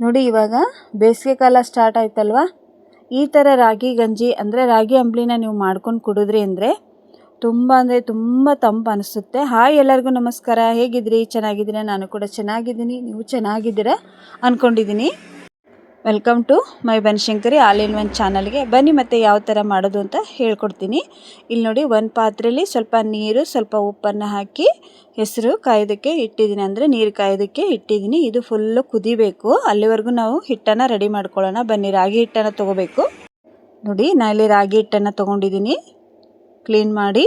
ನೋಡಿ ಇವಾಗ ಬೇಸಿಗೆ ಕಾಲ ಸ್ಟಾರ್ಟ್ ಆಯ್ತಲ್ವಾ, ಈ ಥರ ರಾಗಿ ಗಂಜಿ ಅಂದರೆ ರಾಗಿ ಅಂಬಲಿನ ನೀವು ಮಾಡ್ಕೊಂಡು ಕುಡಿದ್ರಿ ಅಂದರೆ ತುಂಬ ಅಂದರೆ ತುಂಬ ತಂಪು ಅನಿಸುತ್ತೆ. ಹಾಯ್ ಎಲ್ಲರಿಗೂ ನಮಸ್ಕಾರ, ಹೇಗಿದ್ರಿ? ಚೆನ್ನಾಗಿದ್ದೀರಾ? ನಾನು ಕೂಡ ಚೆನ್ನಾಗಿದ್ದೀನಿ, ನೀವು ಚೆನ್ನಾಗಿದ್ದೀರಾ ಅಂದ್ಕೊಂಡಿದ್ದೀನಿ. Welcome to my Banashankari all in one ಚಾನಲ್ಗೆ ಬನ್ನಿ. ಮತ್ತು ಯಾವ ಥರ ಮಾಡೋದು ಅಂತ ಹೇಳ್ಕೊಡ್ತೀನಿ. ಇಲ್ಲಿ ನೋಡಿ, ಒಂದು ಪಾತ್ರೆಯಲ್ಲಿ ಸ್ವಲ್ಪ ನೀರು ಸ್ವಲ್ಪ ಉಪ್ಪನ್ನು ಹಾಕಿ ಹೆಸರು ಕಾಯೋದಕ್ಕೆ ಇಟ್ಟಿದ್ದೀನಿ, ಅಂದರೆ ನೀರು ಕಾಯೋದಕ್ಕೆ ಇಟ್ಟಿದ್ದೀನಿ. ಇದು ಫುಲ್ಲು ಕುದಿಬೇಕು, ಅಲ್ಲಿವರೆಗೂ ನಾವು ಹಿಟ್ಟನ್ನು ರೆಡಿ ಮಾಡ್ಕೊಳ್ಳೋಣ. ಬನ್ನಿ, ರಾಗಿ ಹಿಟ್ಟನ್ನು ತೊಗೋಬೇಕು. ನೋಡಿ, ನಾನಿಲ್ಲಿ ರಾಗಿ ಹಿಟ್ಟನ್ನು ತೊಗೊಂಡಿದ್ದೀನಿ, ಕ್ಲೀನ್ ಮಾಡಿ.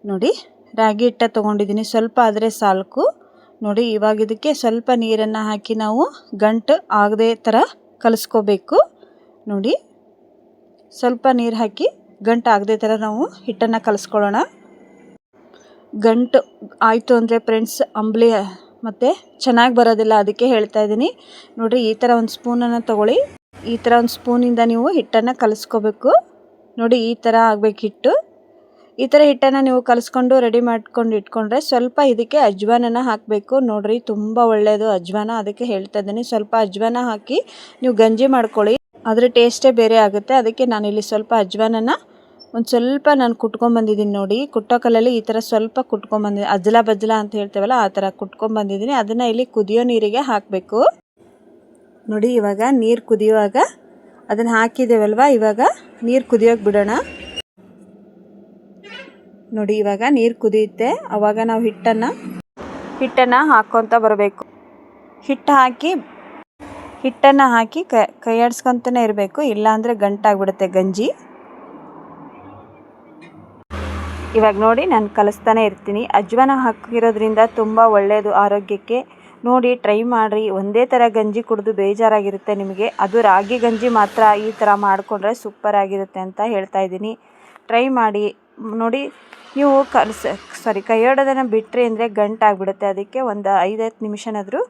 ನೋಡಿ, ರಾಗಿ ಹಿಟ್ಟ ತೊಗೊಂಡಿದ್ದೀನಿ, ಸ್ವಲ್ಪ ಆದರೆ ಸಾಕು. ನೋಡಿ, ಇವಾಗ ಇದಕ್ಕೆ ಸ್ವಲ್ಪ ನೀರನ್ನು ಹಾಕಿ ನಾವು ಗಂಟು ಆಗದೆ ಥರ ಕಲಿಸ್ಕೋಬೇಕು. ನೋಡಿ, ಸ್ವಲ್ಪ ನೀರು ಹಾಕಿ ಗಂಟು ಆಗದೆ ಥರ ನಾವು ಹಿಟ್ಟನ್ನು ಕಲಿಸ್ಕೊಳ್ಳೋಣ. ಗಂಟು ಆಯಿತು ಅಂದರೆ ಫ್ರೆಂಡ್ಸ್ ಅಂಬಲಿ ಮತ್ತು ಚೆನ್ನಾಗಿ ಬರೋದಿಲ್ಲ, ಅದಕ್ಕೆ ಹೇಳ್ತಾ ಇದ್ದೀನಿ. ನೋಡಿರಿ, ಈ ಥರ ಒಂದು ಸ್ಪೂನನ್ನು ತೊಗೊಳ್ಳಿ. ಈ ಥರ ಒಂದು ಸ್ಪೂನಿಂದ ನೀವು ಹಿಟ್ಟನ್ನು ಕಲಿಸ್ಕೋಬೇಕು. ನೋಡಿ, ಈ ಥರ ಆಗಬೇಕು ಹಿಟ್ಟು. ಈ ಥರ ಹಿಟ್ಟನ್ನು ನೀವು ಕಲಿಸ್ಕೊಂಡು ರೆಡಿ ಮಾಡ್ಕೊಂಡು ಇಟ್ಕೊಂಡ್ರೆ ಸ್ವಲ್ಪ ಇದಕ್ಕೆ ಅಜ್ವಾನನ್ನು ಹಾಕಬೇಕು. ನೋಡಿರಿ, ತುಂಬ ಒಳ್ಳೆಯದು ಅಜ್ವಾನ, ಅದಕ್ಕೆ ಹೇಳ್ತಾ ಇದ್ದೀನಿ. ಸ್ವಲ್ಪ ಅಜ್ವಾನ ಹಾಕಿ ನೀವು ಗಂಜಿ ಮಾಡ್ಕೊಳ್ಳಿ, ಅದರ ಟೇಸ್ಟೇ ಬೇರೆ ಆಗುತ್ತೆ. ಅದಕ್ಕೆ ನಾನಿಲ್ಲಿ ಸ್ವಲ್ಪ ಅಜ್ವಾನನ್ನು ಒಂದು ಸ್ವಲ್ಪ ನಾನು ಕುಟ್ಕೊಂಬಂದಿದ್ದೀನಿ. ನೋಡಿ, ಕುಟ್ಟೋ ಕಲ್ಲಲ್ಲಿ ಈ ಥರ ಸ್ವಲ್ಪ ಕುಟ್ಕೊಂಬಂದಿದ್ದೀನಿ, ಅಜ್ಲ ಬಜ್ಲ ಅಂತ ಹೇಳ್ತೇವಲ್ಲ ಆ ಥರ ಕುಟ್ಕೊಂಬಂದಿದ್ದೀನಿ. ಅದನ್ನು ಇಲ್ಲಿ ಕುದಿಯೋ ನೀರಿಗೆ ಹಾಕಬೇಕು. ನೋಡಿ, ಇವಾಗ ನೀರು ಕುದಿಯುವಾಗ ಅದನ್ನು ಹಾಕಿದ್ದೇವಲ್ವ, ಇವಾಗ ನೀರು ಕುದಿಯೋಕೆ ಬಿಡೋಣ. ನೋಡಿ, ಇವಾಗ ನೀರು ಕುದಿಯುತ್ತೆ, ಆವಾಗ ನಾವು ಹಿಟ್ಟನ್ನು ಹಾಕ್ಕೊತ ಬರಬೇಕು. ಹಿಟ್ಟನ್ನು ಹಾಕಿ ಕೈ ಆಡಿಸ್ಕೊತಾನೆ ಇರಬೇಕು, ಇಲ್ಲಾಂದರೆ ಗಂಟಾಗ್ಬಿಡುತ್ತೆ ಗಂಜಿ. ಇವಾಗ ನೋಡಿ, ನಾನು ಕಲಿಸ್ತಾನೆ ಇರ್ತೀನಿ. ಅಜ್ವಾನ ಹಾಕಿರೋದ್ರಿಂದ ತುಂಬ ಒಳ್ಳೆಯದು ಆರೋಗ್ಯಕ್ಕೆ. ನೋಡಿ, ಟ್ರೈ ಮಾಡಿರಿ. ಒಂದೇ ಥರ ಗಂಜಿ ಕುಡಿದು ಬೇಜಾರಾಗಿರುತ್ತೆ ನಿಮಗೆ, ಅದು ರಾಗಿ ಗಂಜಿ ಮಾತ್ರ ಈ ಥರ ಮಾಡಿಕೊಂಡ್ರೆ ಸೂಪರ್ ಆಗಿರುತ್ತೆ ಅಂತ ಹೇಳ್ತಾ ಇದ್ದೀನಿ. ಟ್ರೈ ಮಾಡಿ ನೋಡಿ. ನೀವು ಕೈ ಆಡೋದನ್ನು ಬಿಟ್ಟರೆ ಅಂದರೆ ಗಂಟಾಗ್ಬಿಡುತ್ತೆ, ಅದಕ್ಕೆ ಒಂದು 5-10 ನಿಮಿಷನಾದರೂ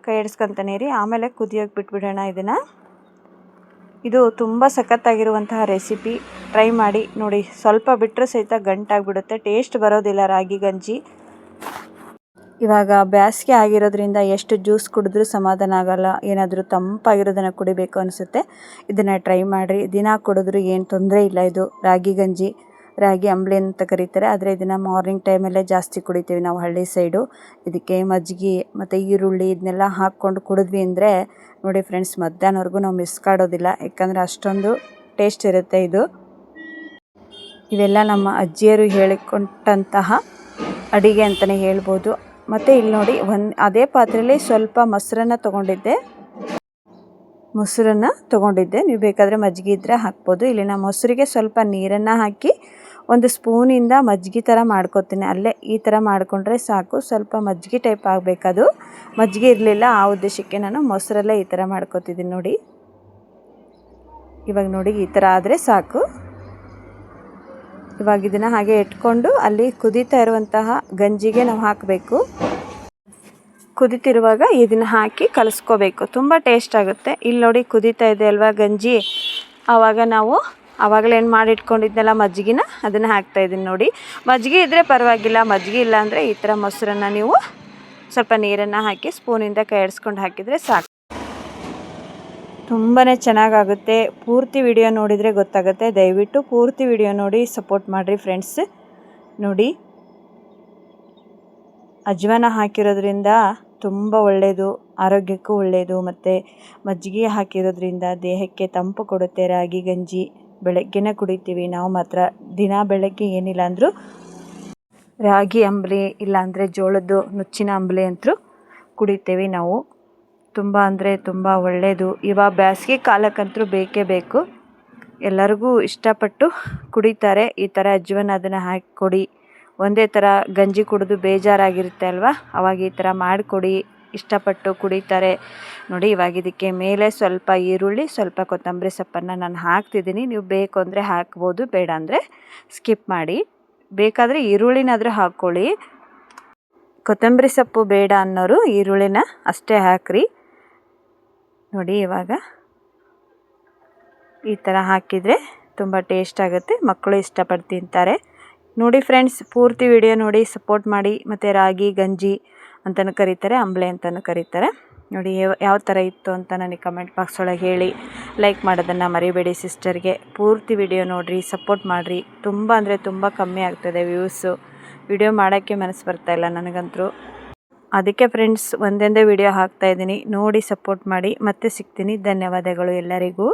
ಕೈ ಆಡಿಸ್ಕೊತಾನೆ ಇರಿ, ಆಮೇಲೆ ಕುದಿಯೋಕೆ ಬಿಟ್ಬಿಡೋಣ ಇದನ್ನು. ಇದು ತುಂಬ ಸಖತ್ತಾಗಿರುವಂತಹ ರೆಸಿಪಿ, ಟ್ರೈ ಮಾಡಿ ನೋಡಿ. ಸ್ವಲ್ಪ ಬಿಟ್ಟರೆ ಸಹಿತ ಗಂಟಾಗ್ಬಿಡುತ್ತೆ, ಟೇಸ್ಟ್ ಬರೋದಿಲ್ಲ ರಾಗಿ ಗಂಜಿ. ಇವಾಗ ಬೇಸಿಗೆ ಆಗಿರೋದ್ರಿಂದ ಎಷ್ಟು ಜ್ಯೂಸ್ ಕುಡಿದ್ರೂ ಸಮಾಧಾನ ಆಗೋಲ್ಲ, ಏನಾದರೂ ತಂಪಾಗಿರೋದನ್ನು ಕುಡಿಬೇಕು ಅನಿಸುತ್ತೆ. ಇದನ್ನು ಟ್ರೈ ಮಾಡಿರಿ, ದಿನ ಕುಡಿದ್ರೂ ಏನು ತೊಂದರೆ ಇಲ್ಲ. ಇದು ರಾಗಿ ಗಂಜಿ, ರಾಗಿ ಅಂಬಲಿ ಅಂತ ಕರೀತಾರೆ, ಆದರೆ ಇದನ್ನು ಮಾರ್ನಿಂಗ್ ಟೈಮಲ್ಲೇ ಜಾಸ್ತಿ ಕುಡಿತೀವಿ ನಾವು ಹಳ್ಳಿ ಸೈಡು. ಇದಕ್ಕೆ ಮಜ್ಜಿಗೆ ಮತ್ತು ಈರುಳ್ಳಿ ಇದನ್ನೆಲ್ಲ ಹಾಕ್ಕೊಂಡು ಕುಡಿದ್ವಿ ಅಂದರೆ ನೋಡಿ ಫ್ರೆಂಡ್ಸ್, ಮಧ್ಯಾಹ್ನವರೆಗೂ ನಾವು ಮಿಸ್ ಕಾಡೋದಿಲ್ಲ, ಯಾಕಂದರೆ ಅಷ್ಟೊಂದು ಟೇಸ್ಟ್ ಇರುತ್ತೆ ಇದು. ಇವೆಲ್ಲ ನಮ್ಮ ಅಜ್ಜಿಯರು ಹೇಳಿಕೊಟ್ಟಂತಹ ಅಡಿಗೆ ಅಂತಲೇ ಹೇಳ್ಬೋದು. ಮತ್ತು ಇಲ್ಲಿ ನೋಡಿ, ಅದೇ ಪಾತ್ರೆಯಲ್ಲಿ ಸ್ವಲ್ಪ ಮೊಸರನ್ನು ತೊಗೊಂಡಿದ್ದೆ. ನೀವು ಬೇಕಾದರೆ ಮಜ್ಜಿಗೆ ಇದ್ದರೆ ಹಾಕ್ಬೋದು. ಇಲ್ಲಿ ನಾನು ಮೊಸರಿಗೆ ಸ್ವಲ್ಪ ನೀರನ್ನು ಹಾಕಿ ಒಂದು ಸ್ಪೂನಿಂದ ಮಜ್ಜಿಗೆ ಥರ ಮಾಡ್ಕೊತೀನಿ. ಅಲ್ಲೇ ಈ ಥರ ಮಾಡಿಕೊಂಡ್ರೆ ಸಾಕು. ಸ್ವಲ್ಪ ಮಜ್ಜಿಗೆ ಟೈಪ್ ಆಗಬೇಕದು, ಮಜ್ಜಿಗೆ ಇರಲಿಲ್ಲ, ಆ ಉದ್ದೇಶಕ್ಕೆ ನಾನು ಮೊಸರಲ್ಲೇ ಈ ಥರ ಮಾಡ್ಕೊತಿದ್ದೀನಿ. ನೋಡಿ, ಇವಾಗ ನೋಡಿ, ಈ ಥರ ಆದರೆ ಸಾಕು. ಇವಾಗ ಇದನ್ನು ಹಾಗೆ ಇಟ್ಕೊಂಡು ಅಲ್ಲಿ ಕುದೀತಾ ಇರುವಂತಹ ಗಂಜಿಗೆ ನಾವು ಹಾಕಬೇಕು. ಕುದೀತಿರುವಾಗ ಇದನ್ನು ಹಾಕಿ ಕಲಿಸ್ಕೋಬೇಕು, ತುಂಬ ಟೇಸ್ಟ್ ಆಗುತ್ತೆ. ಇಲ್ಲಿ ನೋಡಿ, ಕುದೀತಾ ಇದೆ ಅಲ್ವಾ ಗಂಜಿ, ಆವಾಗಲೇ ಏನು ಮಾಡಿ ಇಟ್ಕೊಂಡಿದ್ನಲ್ಲ ಮಜ್ಜಿಗೆನ, ಅದನ್ನು ಹಾಕ್ತಾಯಿದ್ದೀನಿ. ನೋಡಿ, ಮಜ್ಜಿಗೆ ಇದ್ದರೆ ಪರವಾಗಿಲ್ಲ, ಮಜ್ಜಿಗೆ ಇಲ್ಲ ಅಂದರೆ ಈ ಥರ ಮೊಸರನ್ನು ನೀವು ಸ್ವಲ್ಪ ನೀರನ್ನು ಹಾಕಿ ಸ್ಪೂನಿಂದ ಕೈ ಆಡಿಸ್ಕೊಂಡು ಹಾಕಿದರೆ ಸಾಕು. ತುಂಬಾ ಚೆನ್ನಾಗಾಗುತ್ತೆ. ಪೂರ್ತಿ ವಿಡಿಯೋ ನೋಡಿದರೆ ಗೊತ್ತಾಗುತ್ತೆ, ದಯವಿಟ್ಟು ಪೂರ್ತಿ ವಿಡಿಯೋ ನೋಡಿ ಸಪೋರ್ಟ್ ಮಾಡಿರಿ ಫ್ರೆಂಡ್ಸ್. ನೋಡಿ, ಅಜ್ವಾನ ಹಾಕಿರೋದ್ರಿಂದ ತುಂಬ ಒಳ್ಳೆಯದು, ಆರೋಗ್ಯಕ್ಕೂ ಒಳ್ಳೆಯದು. ಮತ್ತು ಮಜ್ಜಿಗೆ ಹಾಕಿರೋದ್ರಿಂದ ದೇಹಕ್ಕೆ ತಂಪು ಕೊಡುತ್ತೆ. ರಾಗಿ ಗಂಜಿ ಬೆಳಗ್ಗೆನೇ ಕುಡಿತೀವಿ ನಾವು, ಮಾತ್ರ ದಿನ ಬೆಳಗ್ಗೆ ಏನಿಲ್ಲ ಅಂದರೂ ರಾಗಿ ಅಂಬಲಿ ಇಲ್ಲಾಂದರೆ ಜೋಳದ್ದು ನುಚ್ಚಿನ ಅಂಬಲಿ ಅಂತೂ ಕುಡಿತೀವಿ ನಾವು. ತುಂಬ ಅಂದರೆ ತುಂಬ ಒಳ್ಳೆಯದು. ಇವಾಗ ಬೇಸಿಗೆ ಕಾಲಕ್ಕಂತೂ ಬೇಕೇ ಬೇಕು, ಎಲ್ಲರಿಗೂ ಇಷ್ಟಪಟ್ಟು ಕುಡಿತಾರೆ. ಈ ಥರ ಅಜ್ವಾನ ಅದನ್ನು ಹಾಕಿ ಕೊಡಿ. ಒಂದೇ ಥರ ಗಂಜಿ ಕುಡಿದು ಬೇಜಾರಾಗಿರುತ್ತೆ ಅಲ್ವಾ, ಅವಾಗ ಈ ಥರ ಮಾಡಿಕೊಡಿ, ಇಷ್ಟಪಟ್ಟು ಕುಡಿತಾರೆ. ನೋಡಿ, ಇವಾಗ ಇದಕ್ಕೆ ಮೇಲೆ ಸ್ವಲ್ಪ ಈರುಳ್ಳಿ ಸ್ವಲ್ಪ ಕೊತ್ತಂಬರಿ ಸೊಪ್ಪನ್ನು ನಾನು ಹಾಕ್ತಿದ್ದೀನಿ. ನೀವು ಬೇಕು ಅಂದರೆ ಹಾಕ್ಬೋದು, ಬೇಡ ಅಂದರೆ ಸ್ಕಿಪ್ ಮಾಡಿ. ಬೇಕಾದರೆ ಈರುಳ್ಳಿನಾದರೂ ಹಾಕ್ಕೊಳ್ಳಿ, ಕೊತ್ತಂಬರಿ ಸೊಪ್ಪು ಬೇಡ ಅನ್ನೋರು ಈರುಳ್ಳಿನ ಅಷ್ಟೇ ಹಾಕ್ರಿ. ನೋಡಿ, ಇವಾಗ ಈ ಥರ ಹಾಕಿದರೆ ತುಂಬ ಟೇಸ್ಟ್ ಆಗುತ್ತೆ, ಮಕ್ಕಳು ಇಷ್ಟಪಟ್ಟು ತಿಂತಾರೆ. ನೋಡಿ ಫ್ರೆಂಡ್ಸ್, ಪೂರ್ತಿ ವಿಡಿಯೋ ನೋಡಿ ಸಪೋರ್ಟ್ ಮಾಡಿ. ಮತ್ತು ರಾಗಿ ಗಂಜಿ ಅಂತಲೂ ಕರೀತಾರೆ, ಅಂಬಲೆ ಅಂತಲೂ ಕರೀತಾರೆ. ನೋಡಿ ಯಾವ ಥರ ಇತ್ತು ಅಂತ ನನಗೆ ಕಮೆಂಟ್ ಬಾಕ್ಸ್ ಒಳಗೆ ಹೇಳಿ. ಲೈಕ್ ಮಾಡೋದನ್ನು ಮರಿಬೇಡಿ ಸಿಸ್ಟರ್ಗೆ. ಪೂರ್ತಿ ವಿಡಿಯೋ ನೋಡಿರಿ, ಸಪೋರ್ಟ್ ಮಾಡಿರಿ. ತುಂಬ ಅಂದರೆ ತುಂಬ ಕಮ್ಮಿ ಆಗ್ತದೆ ವ್ಯೂಸು. ವಿಡಿಯೋ ಮಾಡೋಕ್ಕೆ ಮನಸ್ಸು ಬರ್ತಾಯಿಲ್ಲ ನನಗಂತೂ. ಅದಕ್ಕೆ ಫ್ರೆಂಡ್ಸ್ ಒಂದೊಂದೇ ವಿಡಿಯೋ ಹಾಕ್ತಾಯಿದ್ದೀನಿ, ನೋಡಿ ಸಪೋರ್ಟ್ ಮಾಡಿ. ಮತ್ತೆ ಸಿಗ್ತೀನಿ. ಧನ್ಯವಾದಗಳು ಎಲ್ಲರಿಗೂ.